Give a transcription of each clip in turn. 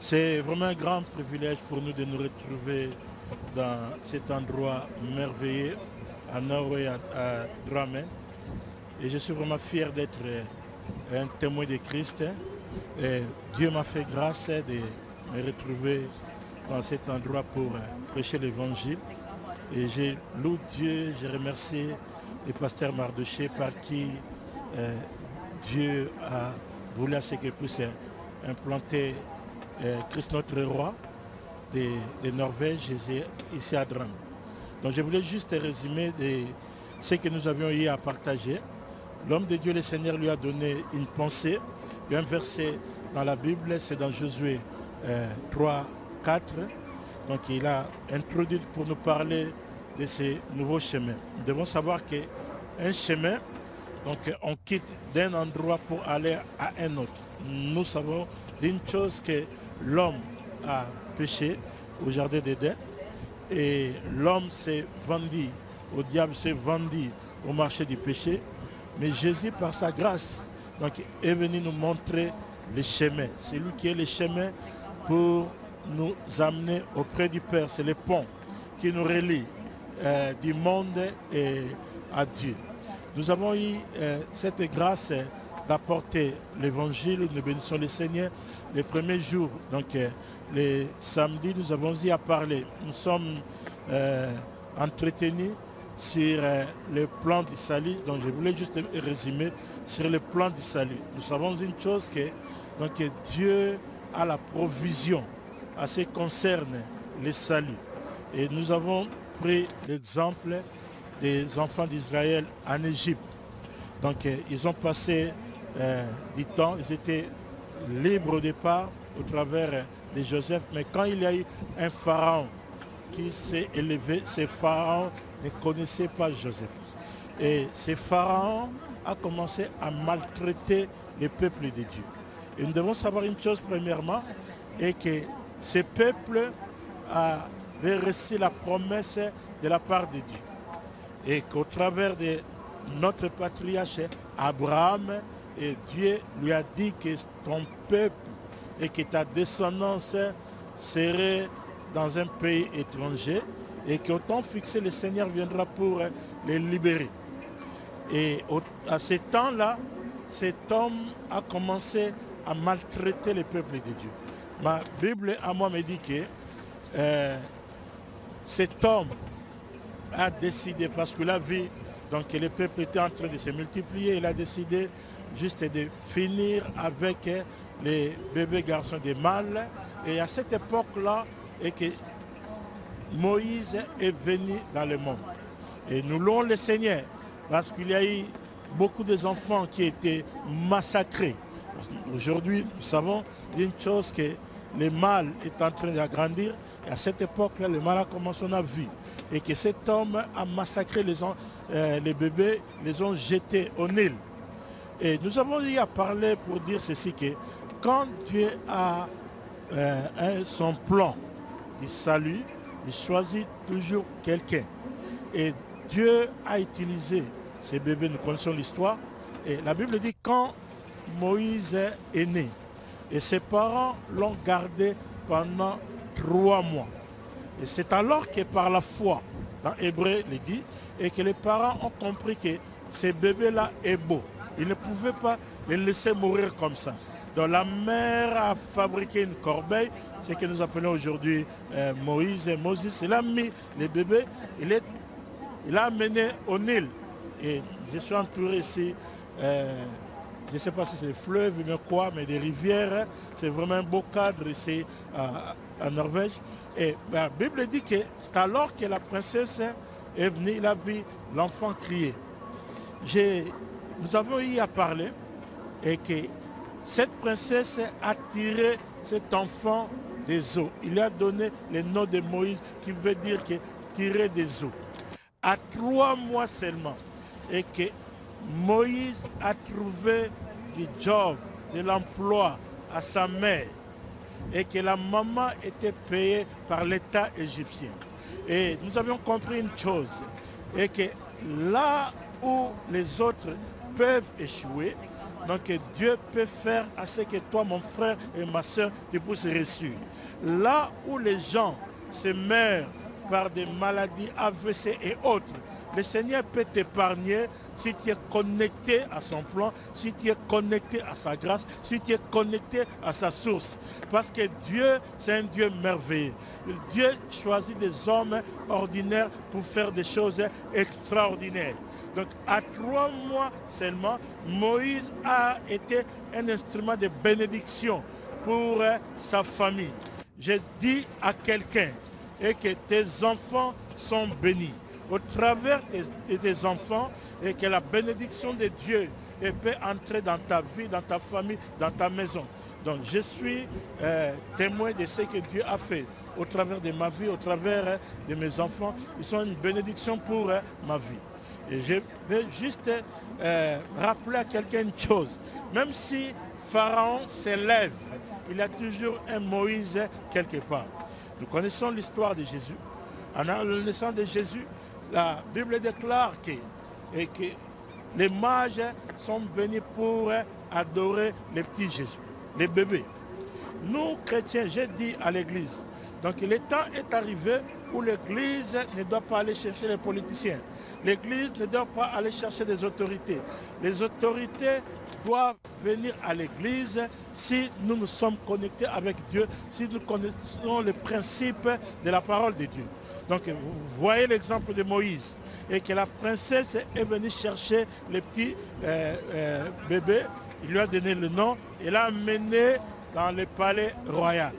C'est vraiment un grand privilège pour nous de nous retrouver dans cet endroit merveilleux à Norway, à Drammen. Et je suis vraiment fier d'être un témoin de Christ. Et Dieu m'a fait grâce de me retrouver dans cet endroit pour prêcher l'évangile. Et je loue Dieu, je remercie le pasteur Mardoché par qui Dieu a voulu à ce qu'il puisse implanter Christ notre roi de Norvège ici à Drammen. Donc je voulais juste résumer ce que nous avions eu à partager. L'homme de Dieu, le Seigneur, lui a donné une pensée. Il y a un verset dans la Bible, c'est dans Josué 3, 4. Donc il a introduit pour nous parler de ces nouveaux chemins. Nous devons savoir qu'un chemin, donc on quitte d'un endroit pour aller à un autre. Nous savons d'une chose que l'homme a péché au jardin d'Éden et l'homme s'est vendu, au diable s'est vendu au marché du péché. Mais Jésus, par sa grâce, donc, est venu nous montrer le chemin. C'est lui qui est le chemin pour nous amener auprès du Père. C'est le pont qui nous relie du monde et à Dieu. Nous avons eu cette grâce d'apporter l'évangile. Nous bénissons le Seigneur. Les premiers jours, donc les samedis, nous avons eu à parler. Nous sommes entretenus sur le plan du salut. Donc je voulais juste résumer sur le plan du salut. Nous savons une chose que donc, Dieu a la provision à ce qui concerne le salut. Et nous avons pris l'exemple des enfants d'Israël en Égypte. Donc ils ont passé du temps, ils étaient libres au départ au travers de Joseph, mais quand il y a eu un pharaon qui s'est élevé, ce pharaon ne connaissait pas Joseph. Et ce pharaon a commencé à maltraiter le peuple de Dieu. Et nous devons savoir une chose premièrement, et que ce peuple avait reçu la promesse de la part de Dieu. Et qu'au travers de notre patriarche Abraham, et Dieu lui a dit que ton peuple et que ta descendance serait dans un pays étranger et qu'au temps fixé, le Seigneur viendra pour les libérer. Et à ce temps-là, cet homme a commencé à maltraiter le peuple de Dieu. Ma Bible à moi me dit que cet homme a décidé, parce qu'il a vu donc, que le peuple était en train de se multiplier, il a décidé juste de finir avec les bébés garçons des mâles. Et à cette époque-là, et que Moïse est venu dans le monde. Et nous louons le Seigneur, parce qu'il y a eu beaucoup d'enfants qui étaient massacrés. Aujourd'hui, nous savons une chose, que le mâle est en train d'agrandir. Et à cette époque-là, le mâle a commencé, on a vu. Et que cet homme a massacré les bébés, les ont jetés au Nil. Et nous avons eu à parler pour dire ceci, que quand Dieu a son plan du salut, il choisit toujours quelqu'un. Et Dieu a utilisé ces bébés, nous connaissons l'histoire. Et la Bible dit quand Moïse est né, et ses parents l'ont gardé pendant 3 mois. Et c'est alors que par la foi, dans Hébreu il dit, et que les parents ont compris que ce bébé-là est beau. Ils ne pouvaient pas les laisser mourir comme ça. Donc la mère a fabriqué une corbeille, ce que nous appelons aujourd'hui Moïse. Et Moses, il a mis les bébés, il a amené au Nil. Et je suis entouré ici, je ne sais pas si c'est des fleuves, mais quoi, mais des rivières. C'est vraiment un beau cadre ici en Norvège. Et la Bible dit que c'est alors que la princesse est venue, il a vu l'enfant crier. Nous avons eu à parler et que cette princesse a tiré cet enfant des eaux. Il lui a donné le nom de Moïse qui veut dire que tirer des eaux. À 3 mois seulement. Et que Moïse a trouvé du job, de l'emploi à sa mère. Et que la maman était payée par l'État égyptien. Et nous avions compris une chose. Et que là où les autres peuvent échouer. Donc Dieu peut faire à ce que toi, mon frère et ma soeur, tu puisses réussir. Là où les gens se meurent par des maladies AVC et autres, le Seigneur peut t'épargner si tu es connecté à son plan, si tu es connecté à sa grâce, si tu es connecté à sa source. Parce que Dieu, c'est un Dieu merveilleux. Dieu choisit des hommes ordinaires pour faire des choses extraordinaires. Donc à 3 mois seulement, Moïse a été un instrument de bénédiction pour sa famille. Je dis à quelqu'un et que tes enfants sont bénis au travers de tes enfants et que la bénédiction de Dieu peut entrer dans ta vie, dans ta famille, dans ta maison. Donc je suis témoin de ce que Dieu a fait au travers de ma vie, au travers de mes enfants. Ils sont une bénédiction pour ma vie. Et je vais juste rappeler à quelqu'un une chose. Même si Pharaon s'élève, il y a toujours un Moïse quelque part. Nous connaissons l'histoire de Jésus. En la naissance de Jésus, la Bible déclare que les mages sont venus pour adorer le petit Jésus, les bébés. Nous, chrétiens, j'ai dit à l'église, donc le temps est arrivé où l'église ne doit pas aller chercher les politiciens. L'église ne doit pas aller chercher des autorités. Les autorités doivent venir à l'église si nous nous sommes connectés avec Dieu, si nous connaissons les principes de la parole de Dieu. Donc vous voyez l'exemple de Moïse et que la princesse est venue chercher le petit bébé, il lui a donné le nom et l'a amené dans le palais royal.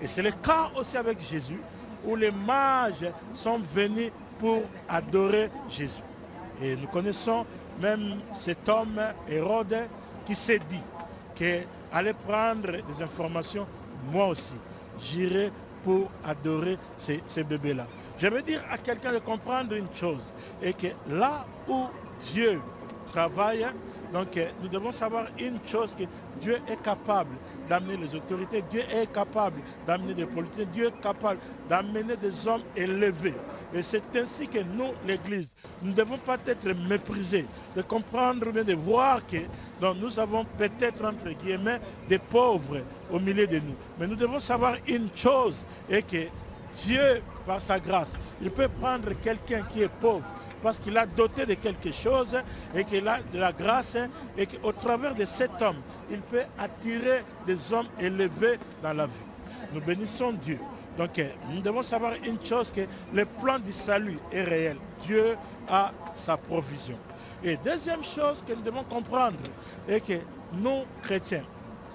Et c'est le cas aussi avec Jésus où les mages sont venus pour adorer Jésus. Et nous connaissons même cet homme, Hérode, qui s'est dit qu'il allait prendre des informations, moi aussi, j'irai pour adorer ces bébés-là. Je veux dire à quelqu'un de comprendre une chose, et que là où Dieu travaille, donc nous devons savoir une chose, que Dieu est capable d'amener les autorités, Dieu est capable d'amener des politiciens, Dieu est capable d'amener des hommes élevés. Et c'est ainsi que nous, l'Église, nous ne devons pas être méprisés, de comprendre, mais de voir que donc, nous avons peut-être, entre guillemets, des pauvres au milieu de nous. Mais nous devons savoir une chose, et que Dieu, par sa grâce, il peut prendre quelqu'un qui est pauvre, parce qu'il a doté de quelque chose et qu'il a de la grâce et qu'au travers de cet homme, il peut attirer des hommes élevés dans la vie. Nous bénissons Dieu. Donc nous devons savoir une chose, que le plan du salut est réel. Dieu a sa provision. Et deuxième chose que nous devons comprendre est que nous, chrétiens,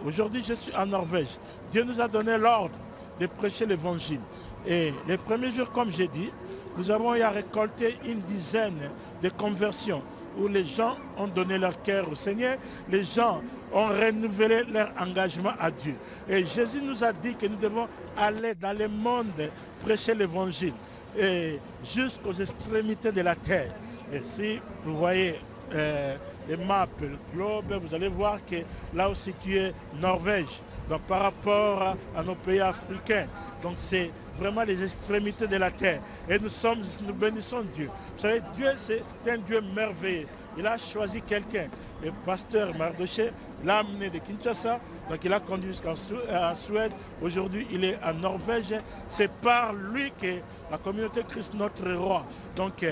aujourd'hui je suis en Norvège, Dieu nous a donné l'ordre de prêcher l'évangile. Et les premiers jours, comme j'ai dit, nous avons eu à récolter une dizaine de conversions où les gens ont donné leur cœur au Seigneur, les gens ont renouvelé leur engagement à Dieu. Et Jésus nous a dit que nous devons aller dans le monde prêcher l'évangile et jusqu'aux extrémités de la terre. Et si vous voyez les maps, le globe, vous allez voir que là où situé Norvège, donc par rapport à nos pays africains, donc c'est vraiment les extrémités de la terre. Et nous bénissons Dieu. Vous savez, Dieu, c'est un Dieu merveilleux. Il a choisi quelqu'un, le pasteur Mardoché, l'a amené de Kinshasa, donc il a conduit jusqu'en Suède. Aujourd'hui, il est en Norvège. C'est par lui que la communauté Christ, notre roi, donc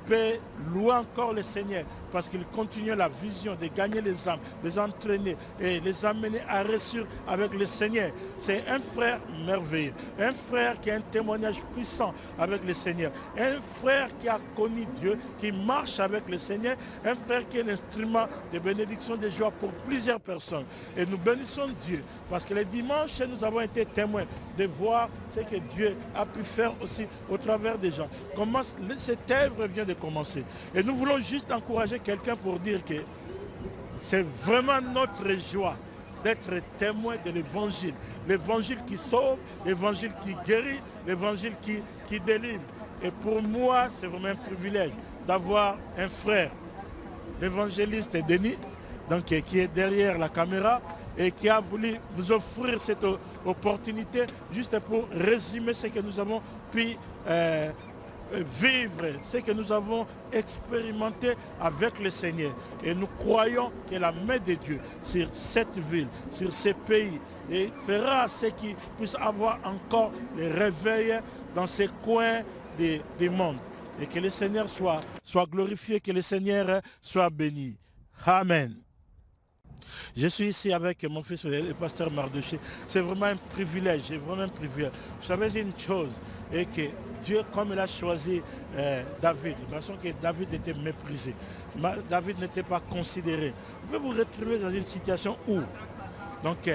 peut louer encore le Seigneur, parce qu'il continue la vision de gagner les âmes, les entraîner et les amener à réussir avec le Seigneur. C'est un frère merveilleux, un frère qui a un témoignage puissant avec le Seigneur, un frère qui a connu Dieu, qui marche avec le Seigneur, un frère qui est un instrument de bénédiction, de joie pour plusieurs personnes. Et nous bénissons Dieu, parce que les dimanches, nous avons été témoins de voir ce que Dieu a pu faire aussi au travers des gens. Comment cette œuvre vient de commencer. Et nous voulons juste encourager quelqu'un pour dire que c'est vraiment notre joie d'être témoin de l'évangile. L'évangile qui sauve, l'évangile qui guérit, l'évangile qui délivre. Et pour moi, c'est vraiment un privilège d'avoir un frère, l'évangéliste Denis, donc, qui est derrière la caméra et qui a voulu nous offrir cette opportunité juste pour résumer ce que nous avons pu vivre ce que nous avons expérimenté avec le Seigneur. Et nous croyons que la main de Dieu sur cette ville, sur ces pays, et fera ce qui puisse avoir encore le réveil dans ces coins du monde. Et que le Seigneur soit glorifié, que le Seigneur soit béni. Amen. Je suis ici avec mon fils, le pasteur Mardoché. C'est vraiment un privilège, c'est vraiment un privilège. Vous savez, c'est une chose, et que Dieu, comme il a choisi David, de façon que David était méprisé, David n'était pas considéré. Vous pouvez vous retrouver dans une situation où, donc,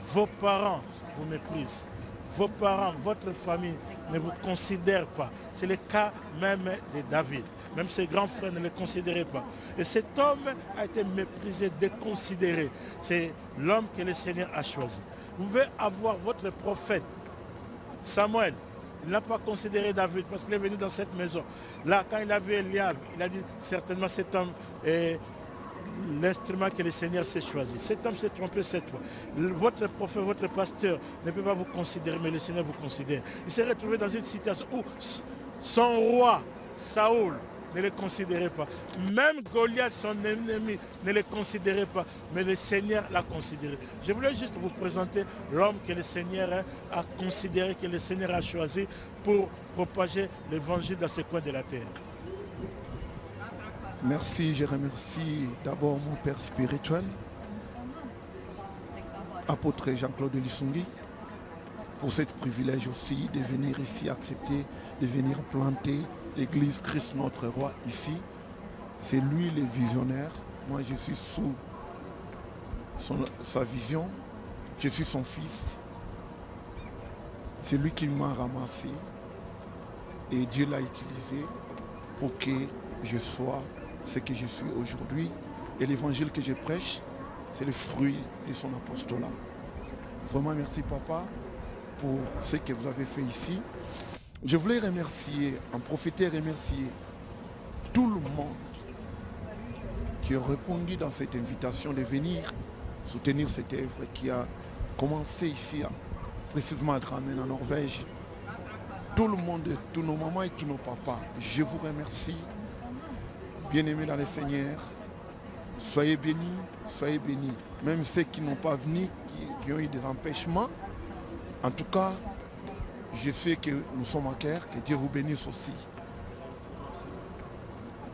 vos parents vous méprisent, vos parents, votre famille ne vous considèrent pas. C'est le cas même de David. Même ses grands frères ne le considéraient pas. Et cet homme a été méprisé, déconsidéré. C'est l'homme que le Seigneur a choisi. Vous pouvez avoir votre prophète, Samuel. Il n'a pas considéré David parce qu'il est venu dans cette maison. Là, quand il a vu Eliab, il a dit certainement cet homme est l'instrument que le Seigneur s'est choisi. Cet homme s'est trompé cette fois. Votre prophète, votre pasteur ne peut pas vous considérer, mais le Seigneur vous considère. Il s'est retrouvé dans une situation où son roi, Saoul, ne le considérait pas. Même Goliath, son ennemi, ne le considérait pas. Mais le Seigneur l'a considéré. Je voulais juste vous présenter l'homme que le Seigneur a considéré, que le Seigneur a choisi pour propager l'évangile dans ces coins de la terre. Merci, je remercie d'abord mon Père spirituel, apôtre Jean-Claude Lissungui, pour ce privilège aussi de venir ici accepter, de venir planter l'église Christ notre roi ici. C'est lui le visionnaire. Moi je suis sous sa vision. Je suis son fils. C'est lui qui m'a ramassé. Et Dieu l'a utilisé pour que je sois ce que je suis aujourd'hui. Et l'évangile que je prêche, c'est le fruit de son apostolat. Vraiment merci papa pour ce que vous avez fait ici. Je voulais remercier, en profiter et remercier tout le monde qui a répondu dans cette invitation de venir soutenir cette œuvre qui a commencé ici, précisément à Drammen en Norvège. Tout le monde, tous nos mamans et tous nos papas, je vous remercie. Bien-aimés dans le Seigneur, soyez bénis, soyez bénis. Même ceux qui n'ont pas venu, qui ont eu des empêchements, en tout cas, je sais que nous sommes en cœur, que Dieu vous bénisse aussi.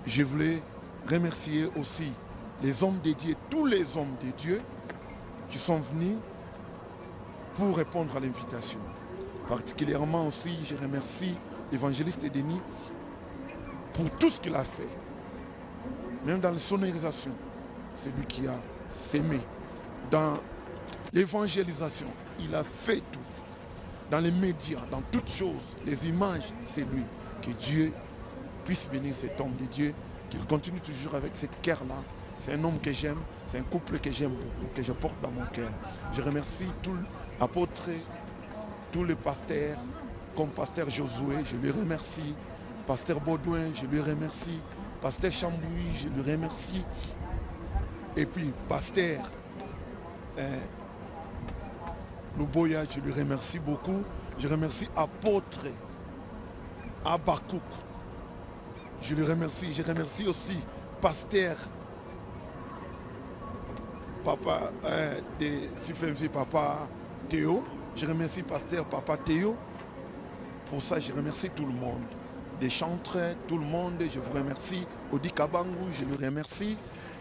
Je voulais remercier aussi les hommes de Dieu, tous les hommes de Dieu qui sont venus pour répondre à l'invitation. Particulièrement aussi, je remercie l'évangéliste Denis pour tout ce qu'il a fait. Même dans la sonorisation, c'est lui qui a sémé. Dans l'évangélisation, il a fait tout. Dans les médias, dans toutes choses, les images, c'est lui. Que Dieu puisse bénir cet homme de Dieu, qu'il continue toujours avec cette cœur-là. C'est un homme que j'aime, c'est un couple que j'aime beaucoup, que je porte dans mon cœur. Je remercie tous les apôtres, tous les pasteurs, comme pasteur Josué, je lui remercie. Pasteur Baudouin, je lui remercie. Pasteur Chambouis, je lui remercie. Et puis, pasteur Louboya, je lui remercie beaucoup. Je remercie apôtre Abakouk. Je lui remercie. Je remercie aussi pasteur papa de Sifemfi, papa Théo. Je remercie pasteur papa Théo. Pour ça, je remercie tout le monde. Des chantres, tout le monde, je vous remercie. Odi Kabangou, je lui remercie.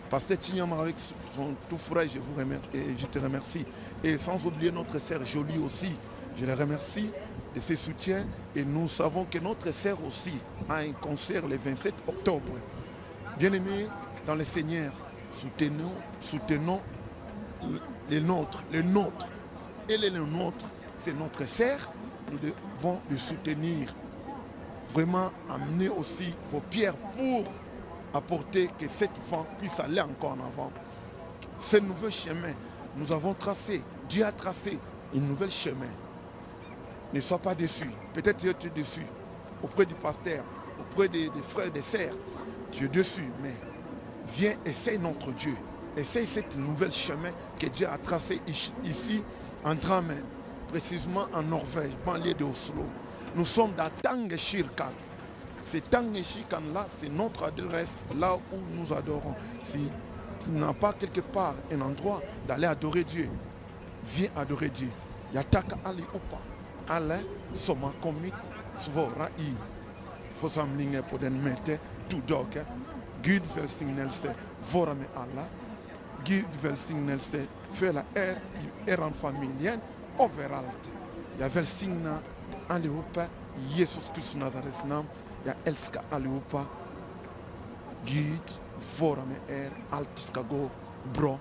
Pasteur Tignam avec son tout frère, je te remercie. Et sans oublier notre sœur Jolie aussi, je la remercie de ses soutiens. Et nous savons que notre sœur aussi a un concert le 27 octobre. Bien-aimés dans le Seigneur, soutenons les nôtres. Elle est le nôtre, c'est notre sœur. Nous devons le soutenir. Vraiment amener aussi vos pierres pour apporter que cette vent puisse aller encore en avant. Ce nouveau chemin, nous avons tracé, Dieu a tracé un nouvel chemin. Ne sois pas déçu. Peut-être tu es déçu auprès du pasteur, auprès des frères et des sœurs. Tu es déçu, mais viens, essaye notre Dieu. Essaye cette nouvelle chemin que Dieu a tracé ici en Drammen, précisément en Norvège, banlieue de Oslo. Nous sommes dans Tangeshirkan. C'est Tangechikan là, c'est notre adresse, là où nous adorons. Si tu n'as pas quelque part un endroit d'aller adorer Dieu, viens adorer Dieu. Yataka Ali Upa, Ale, Soma Komit, Svora I. Församlingen på den möte, du dagar. Gud välsignelse vara med alla. Gud välsignelse för er familjen överallt. Jag välsignar allihopa i Jesus Kristus Nazarets namn. Jag älskar allihopa. Gud vara med er. Allt ska gå bra.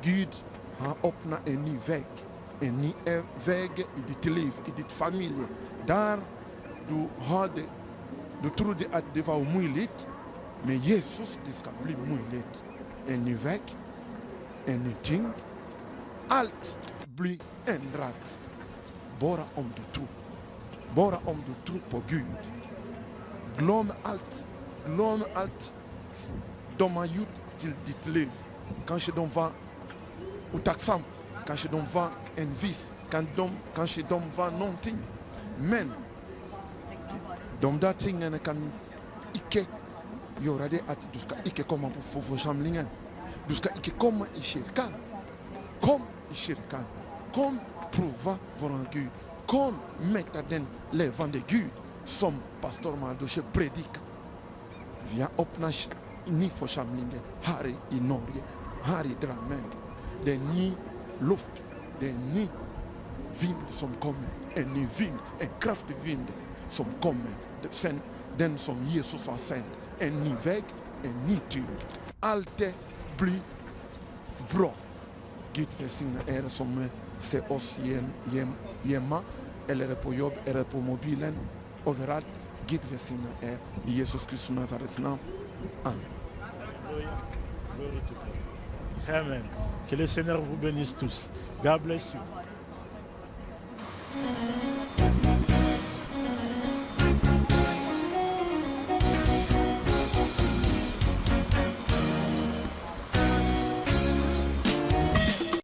Gud har öppnat en ny väg. En ny väg i ditt liv, i ditt familj. Där du trodde att det var omöjligt. Men Jesus, det ska bli möjligt. En ny väg, en ny ting. Allt blir ändrat. Bara om du tror. Bara om du tror på Gud. Glöm allt. Glöm allt de har gjort till ditt liv. Kanske de var otacksamma. Kanske de var envis. Kanske de var någonting. Men de där tingen kan icke göra det att du ska icke komma på församlingen. Du ska icke komma i kyrkan. Kom i kyrkan. Kom prova våran Gud. Kom mäkta den levande Gud som pastor Mardoshe predikar. Vi har öppnat ny församlingen här i Norge, här i Drammen. Det är ny luft, det är ny vind som kommer. En ny vind, en kraftig vind som kommer. Sen den som Jesus har sänt. En ny väg, en ny tyg. Allt det blir bra. Gud välsigna er som ser oss hemma eller på jobb eller på mobilen. Överallt. Gud välsigna er i Jesus Kristus Nazarets namn. Amen. Amen. Que le Seigneur vous bénisse tous. God bless you.